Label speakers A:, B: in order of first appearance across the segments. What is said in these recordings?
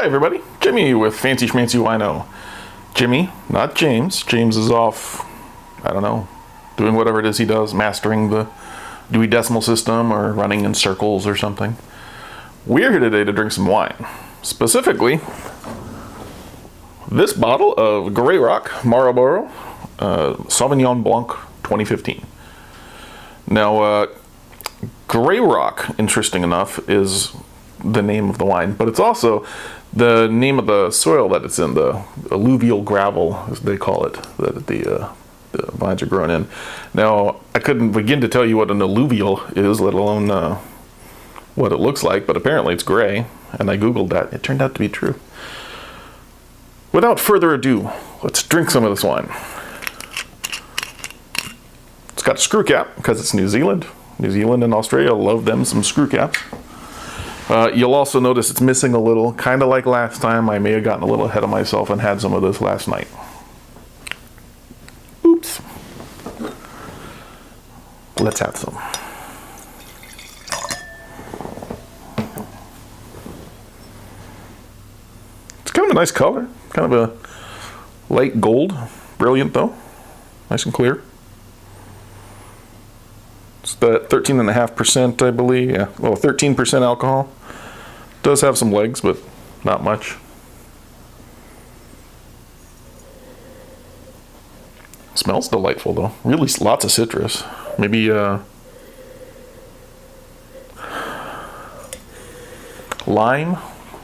A: Hi everybody, Jimmy with Fancy Schmancy Wino. Jimmy, not James. James is off, I don't know, doing whatever it is he does, mastering the Dewey Decimal System or running in circles or something. We're here today to drink some wine. Specifically, this bottle of Grey Rock Marlborough Sauvignon Blanc 2015. Now, Grey Rock, interesting enough, is the name of the wine, but it's also the name of the soil that it's in, the alluvial gravel, as they call it, that the vines are grown in. Now, I couldn't begin to tell you what an alluvial is, let alone what it looks like, but apparently it's gray, and I googled that. It turned out to be true. Without further ado, let's drink some of this wine. It's got a screw cap because it's New Zealand. New Zealand and Australia love them some screw caps. You'll also notice it's missing a little, kind of like last time. I may have gotten a little ahead of myself and had some of this last night. Oops. Let's have some. It's kind of a nice color, kind of a light gold, brilliant though, nice and clear. It's the 13.5%, I believe. Yeah, well, 13% alcohol. Does have some legs, but not much. Smells delightful, though. Really, lots of citrus. Maybe lime.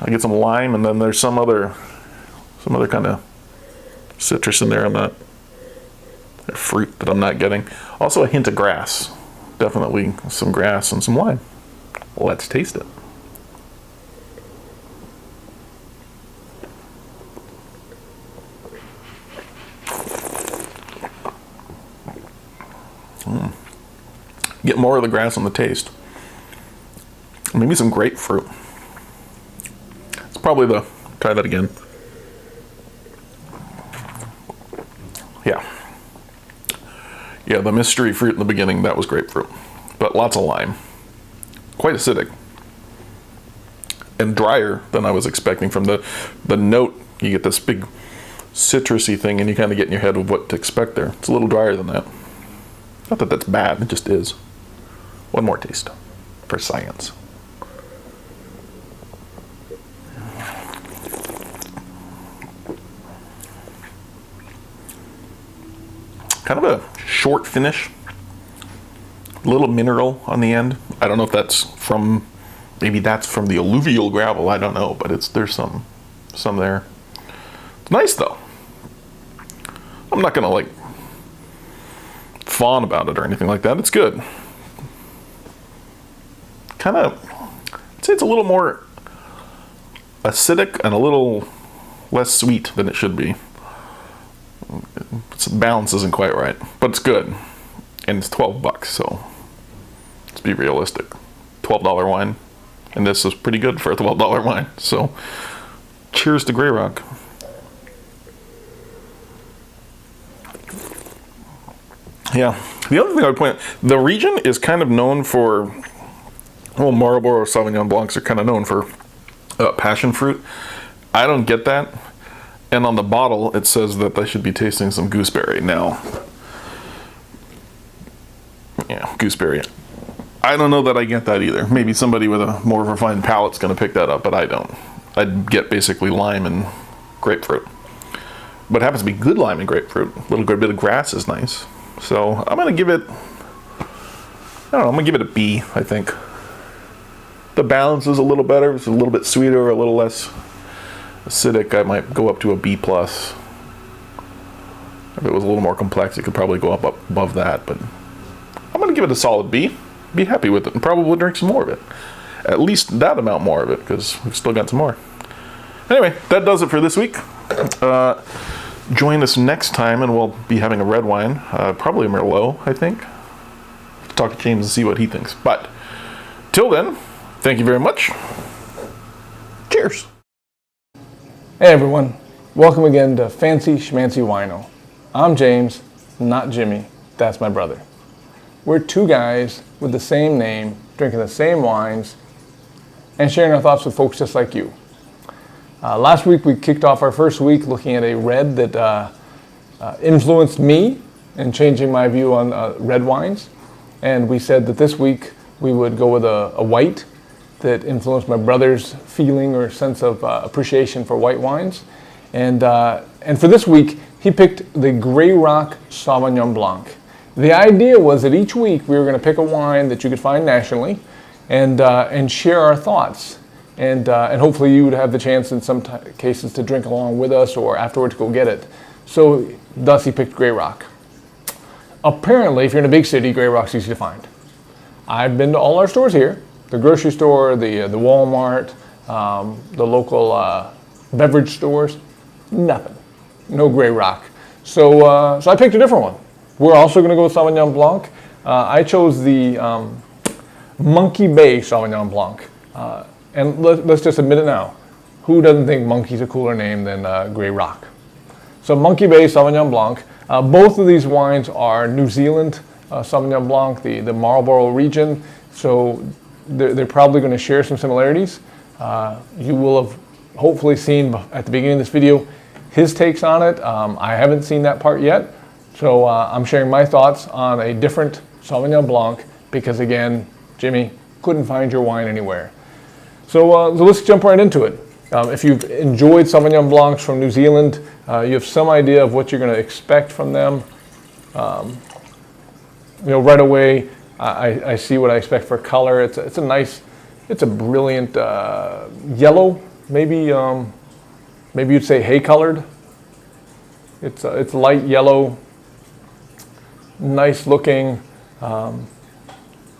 A: I get some lime, and then there's some other kind of citrus in there. Fruit that I'm not getting. Also, a hint of grass. Definitely some grass and some lime. Let's taste it. Get more of the grass on the taste. Maybe some grapefruit. It's probably try that again. Yeah, the mystery fruit in the beginning, that was grapefruit. But lots of lime. Quite acidic. And drier than I was expecting from the note. You get this big citrusy thing and you kind of get in your head of what to expect there. It's a little drier than that. Not that that's bad, it just is. One more taste for science. Kind of a short finish, a little mineral on the end. I don't know if that's maybe that's from the alluvial gravel, I don't know, but there's some there. It's nice though. I'm not gonna like fawn about it or anything like that. It's good. I'd say it's a little more acidic and a little less sweet than it should be. The balance isn't quite right, but it's good. And it's $12, so let's be realistic. $12 wine. And this is pretty good for a $12 wine. So cheers to Grey Rock. Yeah. The other thing I would point out, the region is kind of known for, well, Marlborough Sauvignon Blancs are kind of known for passion fruit. I don't get that. And on the bottle, it says that I should be tasting some gooseberry. Now, yeah, gooseberry. I don't know that I get that either. Maybe somebody with a more refined palate's going to pick that up, but I don't. I'd get basically lime and grapefruit. But it happens to be good lime and grapefruit. A little bit of grass is nice. So I'm going to give it, I don't know, I'm going to give it a B, I think. The balance is a little better. It's a little bit sweeter, a little less acidic. I might go up to a B+. If it was a little more complex, it could probably go up above that, but I'm going to give it a solid B. Be happy with it and probably drink some more of it. At least that amount more of it, because we've still got some more. Anyway, that does it for this week. Join us next time and we'll be having a red wine, probably a Merlot, I think. Talk to James and see what he thinks. But till then, thank you very much. Cheers.
B: Hey everyone, welcome again to Fancy Schmancy Wino. I'm James, not Jimmy, that's my brother. We're two guys with the same name, drinking the same wines, and sharing our thoughts with folks just like you. Last week we kicked off our first week looking at a red that influenced me in changing my view on red wines. And we said that this week we would go with a white that influenced my brother's feeling or sense of appreciation for white wines. And for this week, he picked the Grey Rock Sauvignon Blanc. The idea was that each week we were going to pick a wine that you could find nationally and share our thoughts. And hopefully you would have the chance in some cases to drink along with us or afterwards go get it. So thus he picked Grey Rock. Apparently, if you're in a big city, Grey Rock's easy to find. I've been to all our stores here, the grocery store, the Walmart, the local beverage stores, nothing. No Grey Rock. So I picked a different one. We're also going to go with Sauvignon Blanc. I chose the Monkey Bay Sauvignon Blanc. And let's just admit it now. Who doesn't think Monkey's a cooler name than Grey Rock? So Monkey Bay Sauvignon Blanc. Both of these wines are New Zealand Sauvignon Blanc, the Marlborough region. So they're probably going to share some similarities. You will have hopefully seen at the beginning of this video his takes on it. I haven't seen that part yet. So I'm sharing my thoughts on a different Sauvignon Blanc because, again, Jimmy, couldn't find your wine anywhere. So let's jump right into it. If you've enjoyed Sauvignon Blancs from New Zealand, you have some idea of what you're going to expect from them. Right away, I see what I expect for color. It's a brilliant yellow, maybe you'd say hay colored. It's light yellow, nice looking,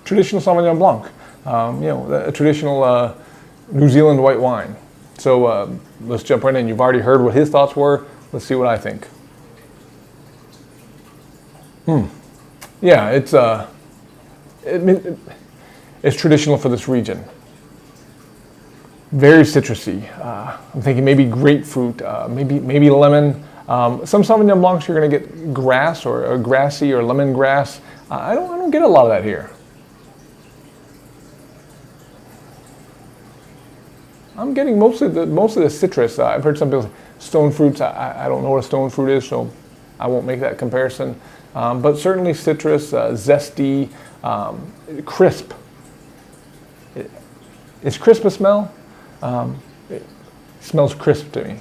B: traditional Sauvignon Blanc. A traditional New Zealand white wine. So let's jump right in. You've already heard what his thoughts were. Let's see what I think. Yeah, it's traditional for this region. Very citrusy. I'm thinking maybe grapefruit, maybe lemon. Some Sauvignon Blancs you're going to get grass or grassy or lemongrass. I don't get a lot of that here. I'm getting mostly the citrus. I've heard some people say stone fruits. I don't know what a stone fruit is, so I won't make that comparison. But certainly citrus, zesty, crisp. Is crisp a smell? It smells crisp to me.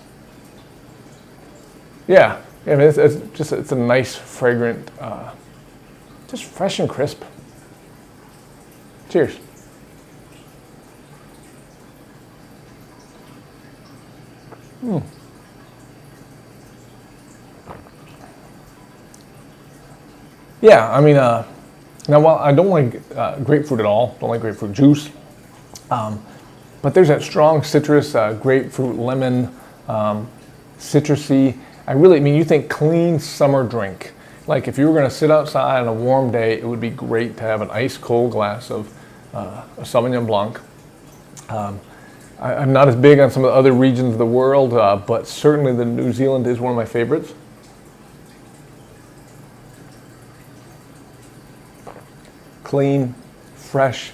B: Yeah, I mean, it's a nice, fragrant, just fresh and crisp. Cheers. Yeah, I mean, now while I don't like grapefruit at all, don't like grapefruit juice, but there's that strong citrus, grapefruit, lemon, citrusy. You think clean summer drink. Like if you were going to sit outside on a warm day, it would be great to have an ice cold glass of a Sauvignon Blanc. I'm not as big on some of the other regions of the world, but certainly the New Zealand is one of my favorites. Clean, fresh,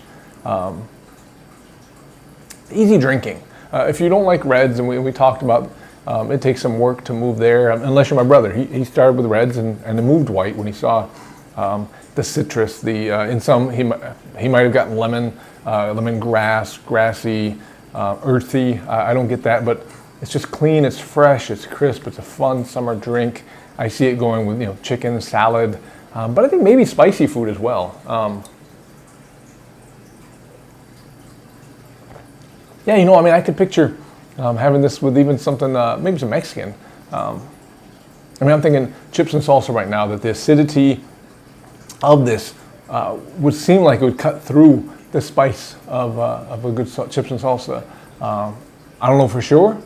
B: easy drinking. If you don't like reds, and we talked about it takes some work to move there, unless you're my brother. He started with reds and then moved white when he saw the citrus. In some, he might have gotten lemon, lemongrass, grassy, earthy. I don't get that, but it's just clean, it's fresh, it's crisp, it's a fun summer drink. I see it going with chicken, salad, but I think maybe spicy food as well. I could picture having this with even something, maybe some Mexican. I'm thinking chips and salsa right now, that the acidity of this would seem like it would cut through the spice of a good chips and salsa. I don't know for sure.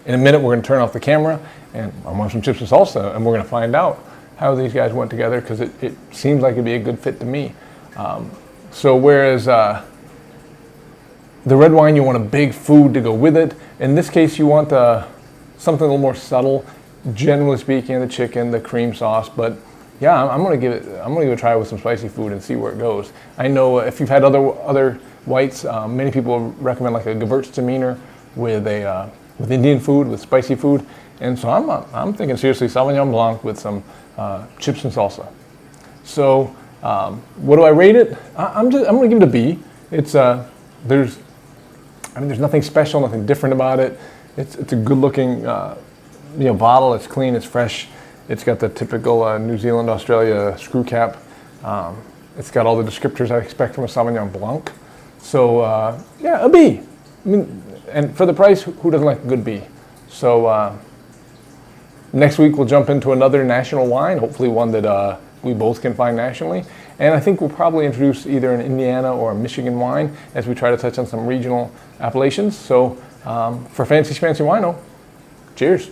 B: In a minute, we're going to turn off the camera and I want some chips and salsa, and we're going to find out how these guys went together, because it seems like it'd be a good fit to me. So whereas the red wine, you want a big food to go with it. In this case, you want something a little more subtle. Generally speaking, the chicken, the cream sauce, but yeah, I'm gonna give it a try with some spicy food and see where it goes. I know if you've had other whites, many people recommend like a Gewürztraminer with a with Indian food, with spicy food. And so I'm thinking seriously Sauvignon Blanc with some chips and salsa. So what do I rate it? I'm going to give it a B. It's there's nothing special, nothing different about it. It's a good looking bottle. It's clean, it's fresh. It's got the typical New Zealand, Australia screw cap. It's got all the descriptors I expect from a Sauvignon Blanc. So yeah, a B. I mean, and for the price, who doesn't like a good B? So next week we'll jump into another national wine, hopefully one that we both can find nationally. And I think we'll probably introduce either an Indiana or a Michigan wine as we try to touch on some regional appellations. So for Fancy Schmancy Wino, cheers.